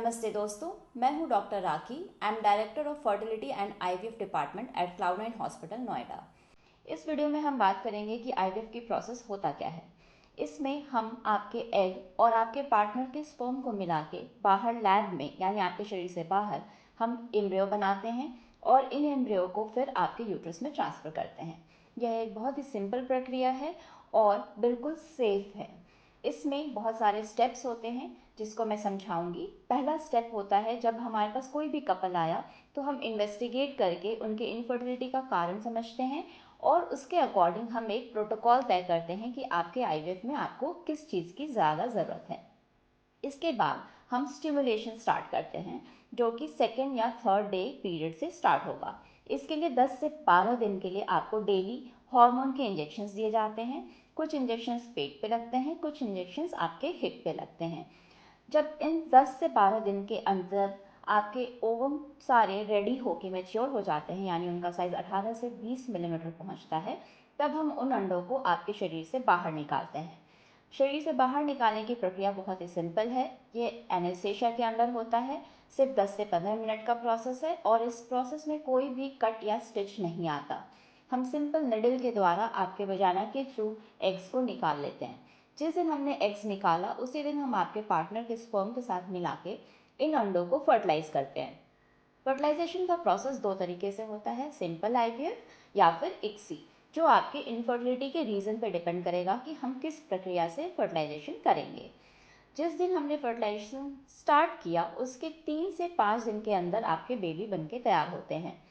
नमस्ते दोस्तों, मैं हूं doctor Rakhi. I am director of fertility and IVF department at Cloudnine hospital Noida. इस वीडियो में हम बात करेंगे कि आईवीएफ की प्रोसेस होता क्या है। इसमें हम आपके एग और आपके पार्टनर के स्पर्म को मिला के बाहर लैब में यानी आपके शरीर से बाहर हम एम्ब्रियो बनाते हैं और इन एम्ब्रियो को फिर आपके यूट्रस में ट्रांसफ़र करते हैं। यह एक बहुत ही सिंपल प्रक्रिया है और बिल्कुल सेफ है। इसमें बहुत सारे स्टेप्स होते हैं जिसको मैं समझाऊंगी। पहला स्टेप होता है जब हमारे पास कोई भी कपल आया तो हम इन्वेस्टिगेट करके उनके इनफर्टिलिटी का कारण समझते हैं और उसके अकॉर्डिंग हम एक प्रोटोकॉल तय करते हैं कि आपके आईवीएफ में आपको किस चीज़ की ज़्यादा ज़रूरत है। इसके बाद हम स्टिमुलेशन स्टार्ट करते हैं जो कि सेकेंड या थर्ड डे पीरियड से स्टार्ट होगा। इसके लिए 10 से 12 दिन के लिए आपको डेली हार्मोन के इंजेक्शंस दिए जाते हैं। कुछ इंजेक्शंस पेट पे लगते हैं, कुछ इंजेक्शंस आपके हिप पे लगते हैं। जब इन 10 से 12 दिन के अंदर आपके ओवम सारे रेडी होके मैच्योर हो जाते हैं यानी उनका साइज़ 18 से 20 मिलीमीटर पहुंचता है, तब हम उन अंडों को आपके शरीर से बाहर निकालते हैं। शरीर से बाहर निकालने की प्रक्रिया बहुत ही सिंपल है। ये एनेस्थेशिया के अंदर होता है। सिर्फ 10 से 15 मिनट का प्रोसेस है और इस प्रोसेस में कोई भी कट या स्टिच नहीं आता। हम सिंपल निडल के द्वारा आपके वजाना के थ्रू एग्स को निकाल लेते हैं। जिस दिन हमने एग्स निकाला उसी दिन हम आपके पार्टनर के स्पर्म के साथ मिला के इन अंडों को फर्टिलाइज करते हैं। फर्टिलाइजेशन का प्रोसेस दो तरीके से होता है, सिंपल आईवीएफ या फिर इक्सी, जो आपके इनफर्टिलिटी के रीज़न पर डिपेंड करेगा कि हम किस प्रक्रिया से फर्टिलाइजेशन करेंगे। जिस दिन हमने फर्टिलाइजेशन स्टार्ट किया उसके 3 से 5 दिन के अंदर आपके बेबी बनके तैयार होते हैं।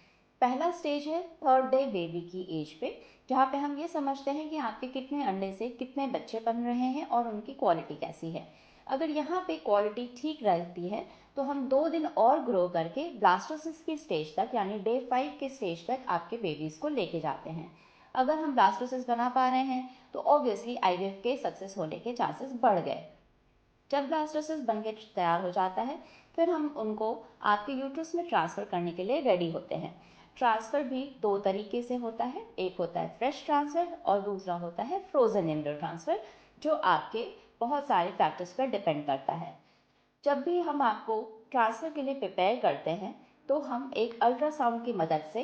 पहला स्टेज है थर्ड डे बेबी की एज पे, जहाँ पे हम ये समझते हैं कि आपके कितने अंडे से कितने बच्चे बन रहे हैं और उनकी क्वालिटी कैसी है। अगर यहाँ पे क्वालिटी ठीक रहती है तो हम 2 दिन और ग्रो करके ब्लास्टोसिस की स्टेज तक यानी डे 5 के स्टेज तक आपके बेबीज़ को लेके जाते हैं। अगर हम ब्लास्टोसिस बना पा रहे हैं तो ऑब्वियसली आईवीएफ के सक्सेस होने के चांसेस बढ़ गए। जब ब्लास्टोसिस बन के तैयार हो जाता है फिर हम उनको आपके यूट्रस में ट्रांसफ़र करने के लिए रेडी होते हैं। ट्रांसफ़र भी दो तरीके से होता है, एक होता है फ्रेश ट्रांसफ़र और दूसरा होता है फ्रोज़न एम्ब्रियो ट्रांसफ़र, जो आपके बहुत सारे फैक्टर्स पर डिपेंड करता है। जब भी हम आपको ट्रांसफ़र के लिए प्रिपेयर करते हैं तो हम एक अल्ट्रासाउंड की मदद से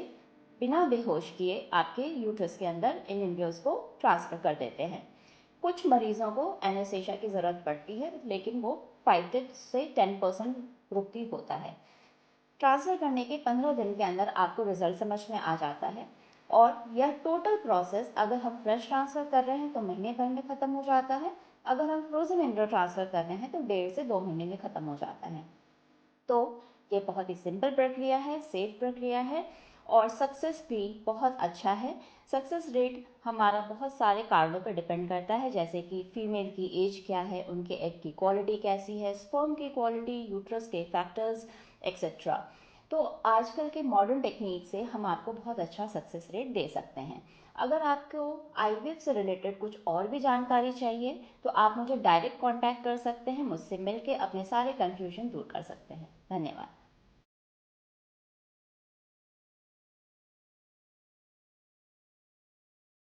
बिना बेहोश किए आपके यूट्रस के अंदर इन एम्ब्रियोज़ को ट्रांसफ़र कर देते हैं। कुछ मरीज़ों को एनेस्थेशिया की ज़रूरत पड़ती है लेकिन वो 5 से 10% रुकती होता है। ट्रांसफ़र करने के 15 दिन के अंदर आपको रिज़ल्ट समझ में आ जाता है और यह टोटल प्रोसेस अगर हम फ्रेश ट्रांसफ़र कर रहे हैं तो महीने भर में ख़त्म हो जाता है। अगर हम फ्रोज़न एम्ब्रियो ट्रांसफ़र कर रहे हैं तो 1.5 से 2 महीने में ख़त्म हो जाता है। तो ये बहुत ही सिंपल प्रक्रिया है, सेफ प्रक्रिया है और सक्सेस भी बहुत अच्छा है। सक्सेस रेट हमारा बहुत सारे कारणों पर डिपेंड करता है, जैसे कि फीमेल की एज क्या है, उनके एग की क्वालिटी कैसी है, स्पर्म की क्वालिटी, यूट्रस के फैक्टर्स एक्सेट्रा। तो आजकल के मॉडर्न टेक्निक से हम आपको बहुत अच्छा सक्सेस रेट दे सकते हैं। अगर आपको आईवीएफ से रिलेटेड कुछ और भी जानकारी चाहिए तो आप मुझे डायरेक्ट कांटेक्ट कर सकते हैं, मुझसे मिलके अपने सारे कन्फ्यूजन दूर कर सकते हैं। धन्यवाद।